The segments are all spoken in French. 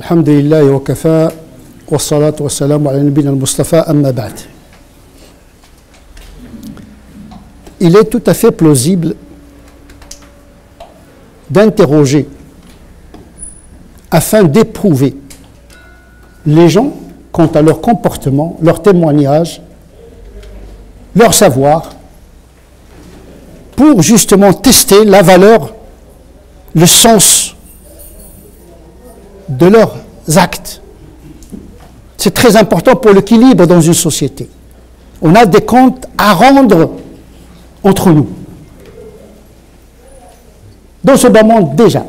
Alhamdulillah wa kafa wa salatu wa salam ala nabina al-Mustafa amma ba'd. Il est tout à fait plausible d'interroger afin d'éprouver les gens quant à leur comportement, leur témoignage, leur savoir, pour justement tester la valeur, le sens de leurs actes. C'est très important pour l'équilibre dans une société. On a des comptes à rendre entre nous. Dans ce bas monde, déjà,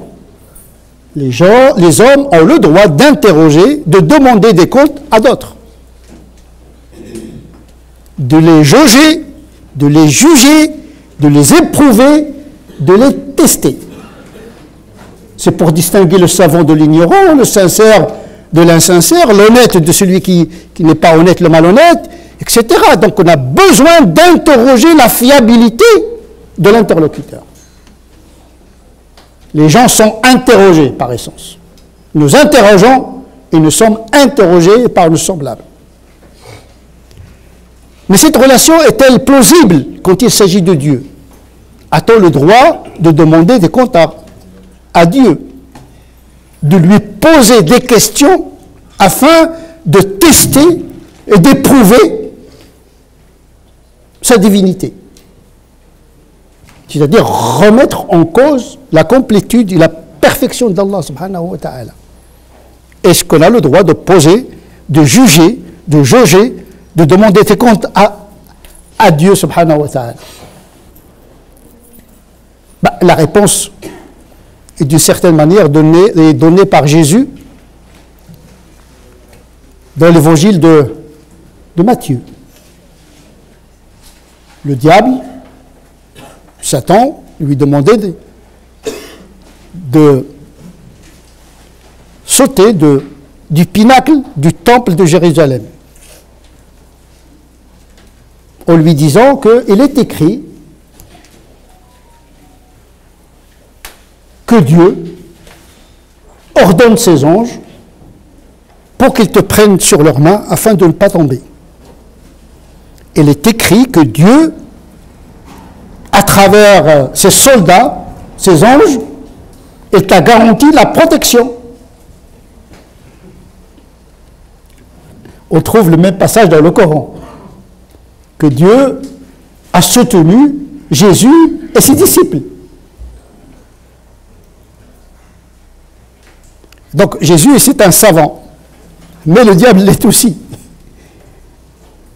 les hommes ont le droit d'interroger, de demander des comptes à d'autres. De les jauger, de les juger, de les éprouver, de les tester. C'est pour distinguer le savant de l'ignorant, le sincère de l'insincère, l'honnête de celui qui n'est pas honnête, le malhonnête, etc. Donc on a besoin d'interroger la fiabilité de l'interlocuteur. Les gens sont interrogés par essence. Nous interrogeons et nous sommes interrogés par nos semblables. Mais cette relation est-elle plausible quand il s'agit de Dieu? A-t-on le droit de demander des comptes à Dieu, de lui poser des questions afin de tester et d'éprouver sa divinité? C'est-à-dire remettre en cause la complétude et la perfection d'Allah subhanahu wa ta'ala. Est-ce qu'on a le droit de poser, de juger, de jauger, de demander des comptes à Dieu subhanahu wa ta'ala? La réponse est d'une certaine manière donnée par Jésus dans l'évangile de Matthieu. Le diable, Satan, lui demandait de sauter du pinacle du temple de Jérusalem, en lui disant qu'il est écrit que Dieu ordonne ses anges pour qu'ils te prennent sur leurs mains afin de ne pas tomber. Il est écrit que Dieu, à travers ses soldats, ses anges, il t'a garanti la protection. On trouve le même passage dans le Coran, que Dieu a soutenu Jésus et ses disciples. Donc Jésus, c'est un savant, mais le diable l'est aussi.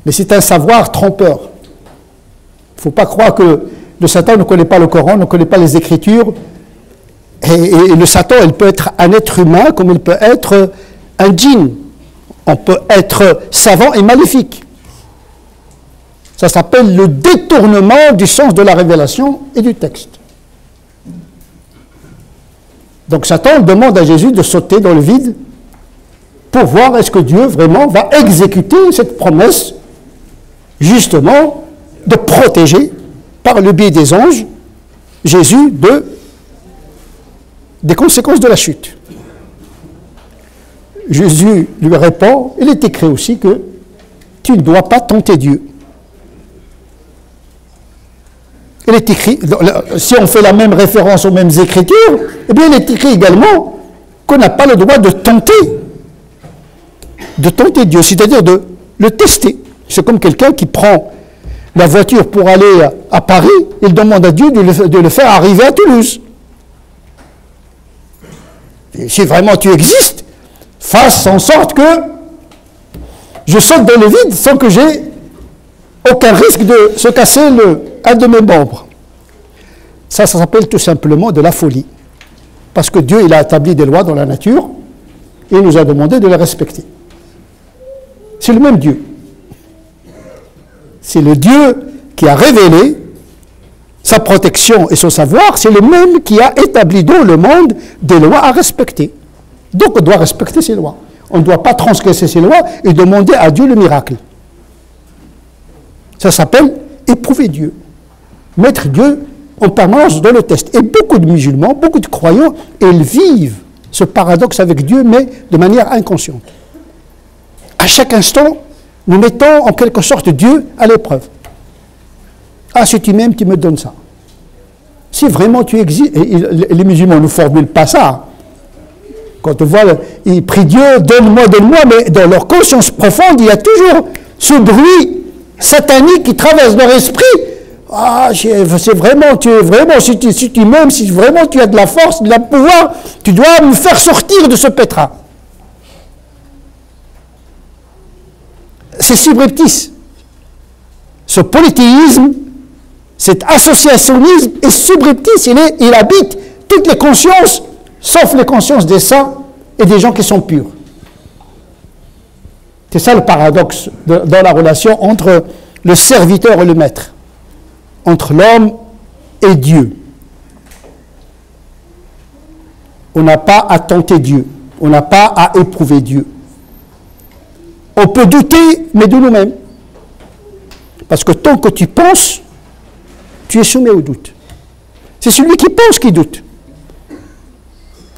Mais c'est un savoir trompeur. Il ne faut pas croire que le Satan ne connaît pas le Coran, ne connaît pas les Écritures. Et le Satan, il peut être un être humain comme il peut être un djinn. On peut être savant et maléfique. Ça s'appelle le détournement du sens de la révélation et du texte. Donc Satan demande à Jésus de sauter dans le vide pour voir est-ce que Dieu vraiment va exécuter cette promesse, justement, de protéger par le biais des anges Jésus des conséquences de la chute. Jésus lui répond, il est écrit aussi que tu ne dois pas tenter Dieu. Il est écrit, si on fait la même référence aux mêmes écritures, eh bien il est écrit également qu'on n'a pas le droit de tenter Dieu, c'est-à-dire de le tester. C'est comme quelqu'un qui prend la voiture pour aller à Paris, il demande à Dieu de le faire arriver à Toulouse. Et si vraiment tu existes, fasse en sorte que je saute dans le vide sans que j'ai aucun risque de se casser un de mes membres. Ça s'appelle tout simplement de la folie. Parce que Dieu, il a établi des lois dans la nature et il nous a demandé de les respecter. C'est le même Dieu. C'est le Dieu qui a révélé sa protection et son savoir, c'est le même qui a établi dans le monde des lois à respecter. Donc on doit respecter ces lois. On ne doit pas transgresser ces lois et demander à Dieu le miracle. Ça s'appelle éprouver Dieu. Mettre Dieu en permanence dans le test. Et beaucoup de musulmans, beaucoup de croyants, ils vivent ce paradoxe avec Dieu, mais de manière inconsciente. À chaque instant, nous mettons en quelque sorte Dieu à l'épreuve. Ah, si tu m'aimes, tu me donnes ça. Si vraiment tu existes, et les musulmans ne formulent pas ça. Quand on voit, ils prient Dieu, donne-moi, mais dans leur conscience profonde, il y a toujours ce bruit satanique qui traverse leur esprit. Ah, c'est vraiment, si tu m'aimes, si vraiment tu as de la force, de la pouvoir, tu dois me faire sortir de ce pétrin. C'est subreptice. Ce polythéisme, cet associationnisme est subreptice, il habite toutes les consciences, sauf les consciences des saints et des gens qui sont purs. C'est ça le paradoxe dans la relation entre le serviteur et le maître, entre l'homme et Dieu. On n'a pas à tenter Dieu, on n'a pas à éprouver Dieu. On peut douter, mais de nous-mêmes. Parce que tant que tu penses, tu es soumis au doute. C'est celui qui pense qui doute.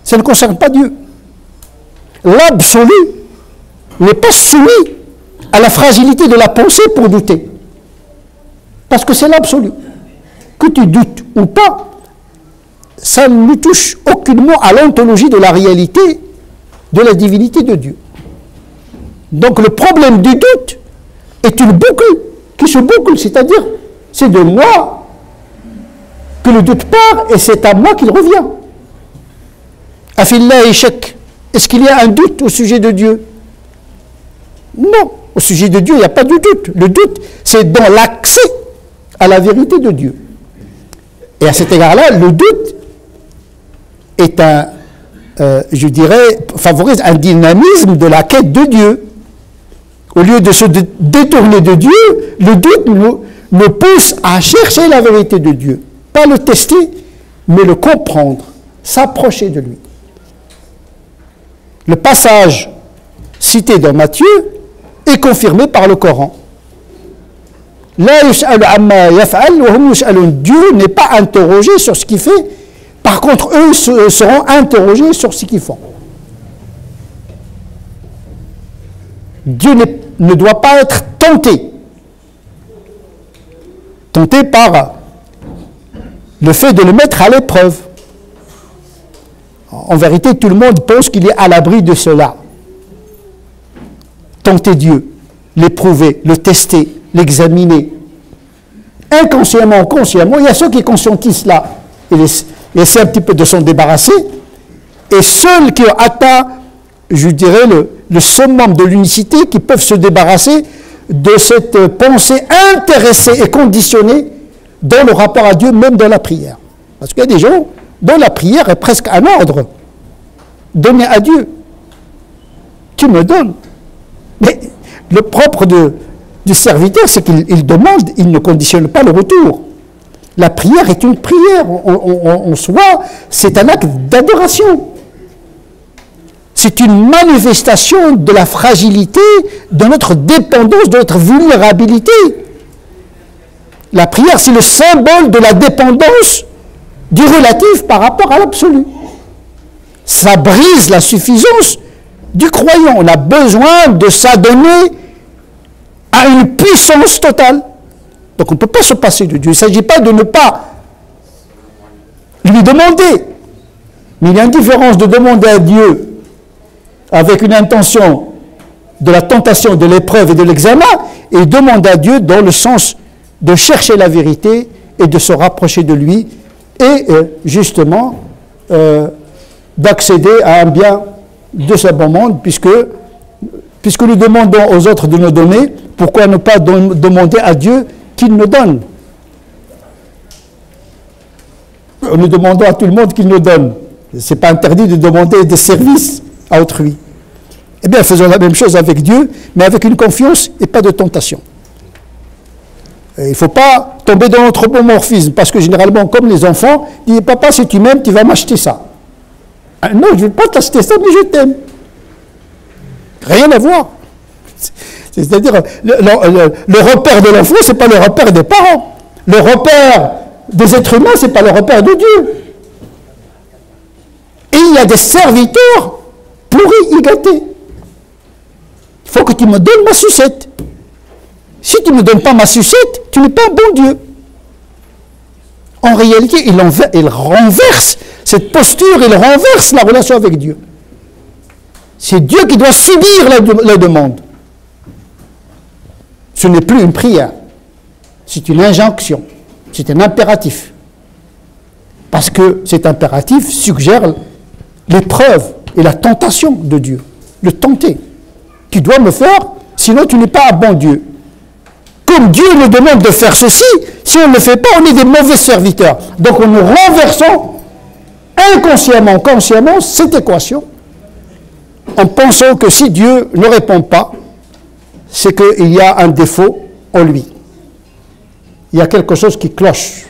Ça ne concerne pas Dieu. L'absolu n'est pas soumis à la fragilité de la pensée pour douter. Parce que c'est l'absolu. Que tu doutes ou pas, ça ne touche aucunement à l'ontologie de la réalité de la divinité de Dieu. Donc le problème du doute est une boucle qui se boucle, c'est-à-dire c'est de moi que le doute part et c'est à moi qu'il revient. Afillah échec. Est-ce qu'il y a un doute au sujet de Dieu? Non. Au sujet de Dieu, il n'y a pas de doute. Le doute, c'est dans l'accès à la vérité de Dieu. Et à cet égard-là, le doute est je dirais, favorise un dynamisme de la quête de Dieu. Au lieu de se détourner de Dieu, le doute nous pousse à chercher la vérité de Dieu. Pas le tester, mais le comprendre, s'approcher de lui. Le passage cité dans Matthieu est confirmé par le Coran. La yus'alu amma yaf'al wa hum yus'alun. Dieu n'est pas interrogé sur ce qu'il fait. Par contre, eux seront interrogés sur ce qu'ils font. Dieu ne doit pas être tenté. Tenté par le fait de le mettre à l'épreuve. En vérité, tout le monde pense qu'il est à l'abri de cela. Tenter Dieu, l'éprouver, le tester, l'examiner. Inconsciemment, consciemment, il y a ceux qui conscientisent cela et essaient un petit peu de s'en débarrasser. Et ceux qui ont atteint, je dirais, le summum de l'unicité, qui peuvent se débarrasser de cette pensée intéressée et conditionnée dans le rapport à Dieu, même dans la prière. Parce qu'il y a des gens dont la prière est presque un ordre donné à Dieu. Tu me donnes. Mais le propre du serviteur, c'est qu'il demande, il ne conditionne pas le retour. La prière est une prière. En soi, c'est un acte d'adoration. C'est une manifestation de la fragilité, de notre dépendance, de notre vulnérabilité. La prière, c'est le symbole de la dépendance du relatif par rapport à l'absolu. Ça brise la suffisance du croyant. On a besoin de s'adonner à une puissance totale. Donc on ne peut pas se passer de Dieu. Il ne s'agit pas de ne pas lui demander. Mais il y a une différence de demander à Dieu avec une intention de la tentation, de l'épreuve et de l'examen, et demander à Dieu dans le sens de chercher la vérité et de se rapprocher de lui et justement d'accéder à un bien de ce bon monde, puisque nous demandons aux autres de nous donner, pourquoi ne pas demander à Dieu qu'il nous donne? Nous demandons à tout le monde qu'il nous donne. Ce n'est pas interdit de demander des services à autrui. Eh bien, faisons la même chose avec Dieu, mais avec une confiance et pas de tentation. Il ne faut pas tomber dans l'anthropomorphisme, parce que généralement, comme les enfants, ils disent « Papa, si tu m'aimes, tu vas m'acheter ça. » Non, je ne vais pas t'acheter ça, mais je t'aime. Rien à voir. C'est-à-dire, le repère de l'enfant, ce n'est pas le repère des parents. Le repère des êtres humains, ce n'est pas le repère de Dieu. Et il y a des serviteurs pourris y gâter. Il faut que tu me donnes ma sucette. Si tu ne me donnes pas ma sucette, tu n'es pas un bon Dieu. En réalité, il renverse cette posture, il renverse la relation avec Dieu. C'est Dieu qui doit subir la demande. Ce n'est plus une prière. C'est une injonction. C'est un impératif. Parce que cet impératif suggère l'épreuve et la tentation de Dieu. Le tenter. Tu dois me faire, sinon tu n'es pas un bon Dieu. Comme Dieu nous demande de faire ceci, si on ne le fait pas, on est des mauvais serviteurs. Donc nous renversons inconsciemment, consciemment cette équation en pensant que si Dieu ne répond pas, c'est qu'il y a un défaut en lui. Il y a quelque chose qui cloche.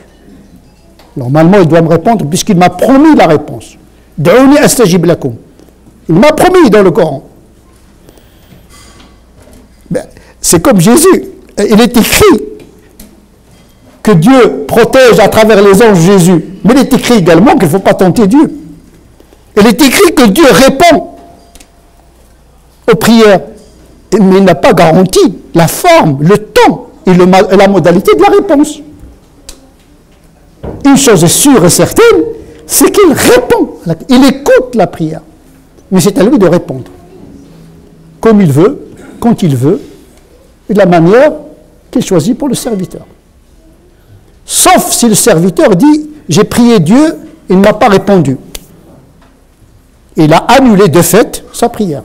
Normalement, il doit me répondre puisqu'il m'a promis la réponse. Da'ouni astajib lakum. Il m'a promis dans le Coran. C'est comme Jésus. Il est écrit que Dieu protège à travers les anges Jésus. Mais il est écrit également qu'il ne faut pas tenter Dieu. Il est écrit que Dieu répond aux prières. Mais il n'a pas garanti la forme, le temps et la modalité de la réponse. Une chose est sûre et certaine, c'est qu'il répond. Il écoute la prière. Mais c'est à lui de répondre. Comme il veut, quand il veut, et de la manière qu'il choisit pour le serviteur. Sauf si le serviteur dit « J'ai prié Dieu, il ne m'a pas répondu ». Il a annulé de fait sa prière.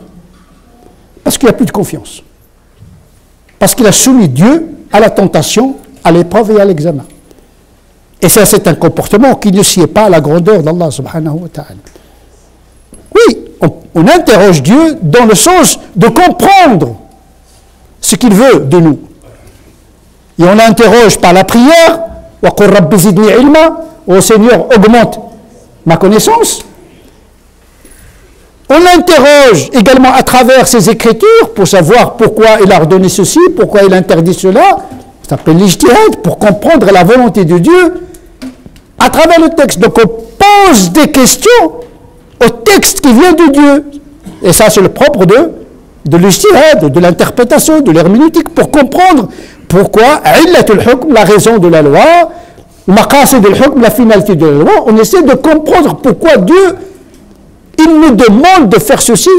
Parce qu'il n'y a plus de confiance. Parce qu'il a soumis Dieu à la tentation, à l'épreuve et à l'examen. Et ça, c'est un comportement qui ne sied pas à la grandeur d'Allah subhanahu wa ta'ala. Oui, on interroge Dieu dans le sens de comprendre ce qu'il veut de nous. Et on l'interroge par la prière, « Wa qur rabbi zidni ilma » « Ô Seigneur, augmente ma connaissance ». On l'interroge également à travers ses écritures pour savoir pourquoi il a ordonné ceci, pourquoi il interdit cela. Ça s'appelle l'ijtihad, pour comprendre la volonté de Dieu à travers le texte. Donc on pose des questions au texte qui vient de Dieu. Et ça, c'est le propre de l'ijtihad, de l'interprétation, de l'herméneutique, pour comprendre pourquoi illatul hukm, la raison de la loi, maqasid al-hukm, la finalité de la loi. On essaie de comprendre pourquoi Dieu il nous demande de faire ceci,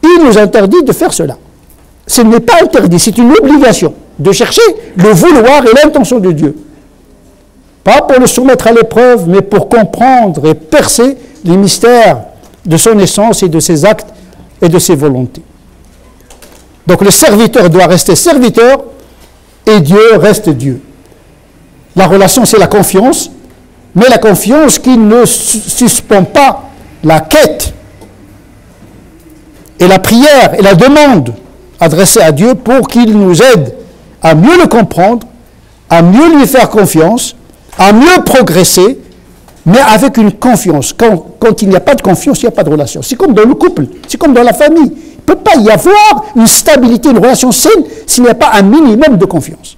il nous interdit de faire cela. Ce n'est pas interdit, c'est une obligation de chercher le vouloir et l'intention de Dieu. Pas pour le soumettre à l'épreuve, mais pour comprendre et percer les mystères de son essence et de ses actes et de ses volontés. Donc le serviteur doit rester serviteur et Dieu reste Dieu. La relation, c'est la confiance, mais la confiance qui ne suspend pas la quête et la prière et la demande adressée à Dieu pour qu'il nous aide à mieux le comprendre, à mieux lui faire confiance, à mieux progresser, mais avec une confiance. Quand il n'y a pas de confiance, il n'y a pas de relation. C'est comme dans le couple, c'est comme dans la famille. Il ne peut pas y avoir une stabilité, une relation saine s'il n'y a pas un minimum de confiance.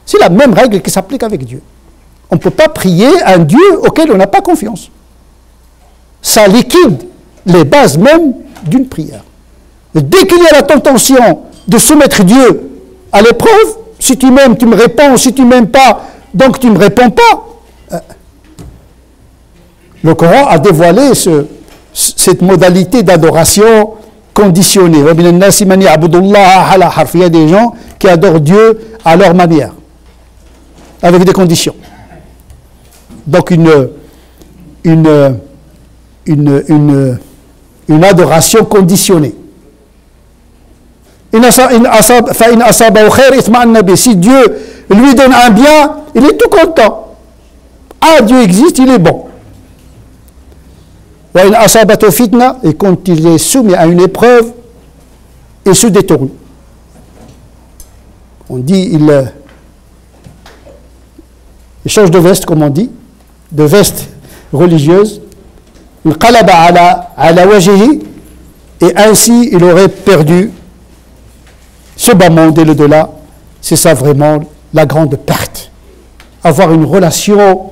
C'est la même règle qui s'applique avec Dieu. On ne peut pas prier un Dieu auquel on n'a pas confiance. Ça liquide les bases même d'une prière. Et dès qu'il y a la tentation de soumettre Dieu à l'épreuve, si tu m'aimes, tu me réponds, si tu ne m'aimes pas, donc tu ne me réponds pas. Le Coran a dévoilé cette modalité d'adoration conditionnée. Il y a des gens qui adorent Dieu à leur manière, avec des conditions. Donc une adoration conditionnée. Si Dieu lui donne un bien, il est tout content. Ah, Dieu existe, il est bon. Et quand il est soumis à une épreuve, il se détourne. On dit, il change de veste, comme on dit, de veste religieuse. Et ainsi il aurait perdu ce bas monde et l'au-delà. C'est ça vraiment la grande perte. Avoir une relation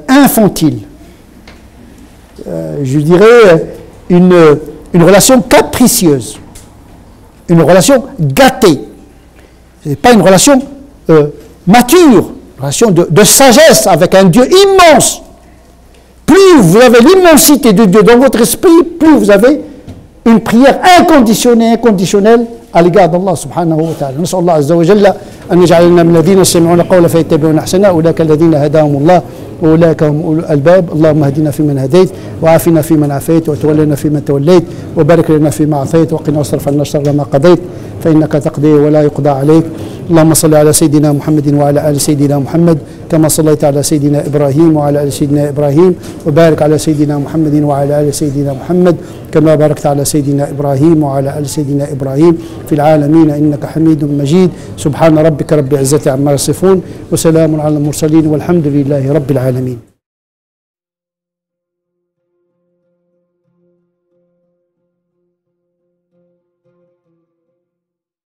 infantile, je dirais, une relation capricieuse, une relation gâtée. Ce n'est pas une relation mature, une relation de sagesse avec un Dieu immense. Plus vous avez l'immensité de Dieu dans votre esprit, plus vous avez une prière inconditionnelle à l'égard d'Allah subhanahu wa ta'ala. نسأل الله عز وجل أن يجعلنا من الذين يستمعون القول فيتبعون أحسنه أولئك الذين هداهم الله وأولئك هم أولو الألباب. اللهم اهدنا فيمن هديت وعافنا فيمن عافيت وتولنا فيمن توليت وبارك لنا فيما أعطيت وقنا واصرف عنا شر ما قضيت فإنك تقضي ولا يقضى عليك. اللهم صل على سيدنا محمد وعلى آل سيدنا محمد كما صليت على سيدنا إبراهيم وعلى آل سيدنا إبراهيم وبارك على سيدنا محمد وعلى آل سيدنا محمد كما باركت على سيدنا إبراهيم وعلى آل سيدنا إبراهيم في العالمين إنك حميد مجيد. سبحان ربك رب العزة عما يصفون وسلام على المرسلين والحمد لله رب العالمين.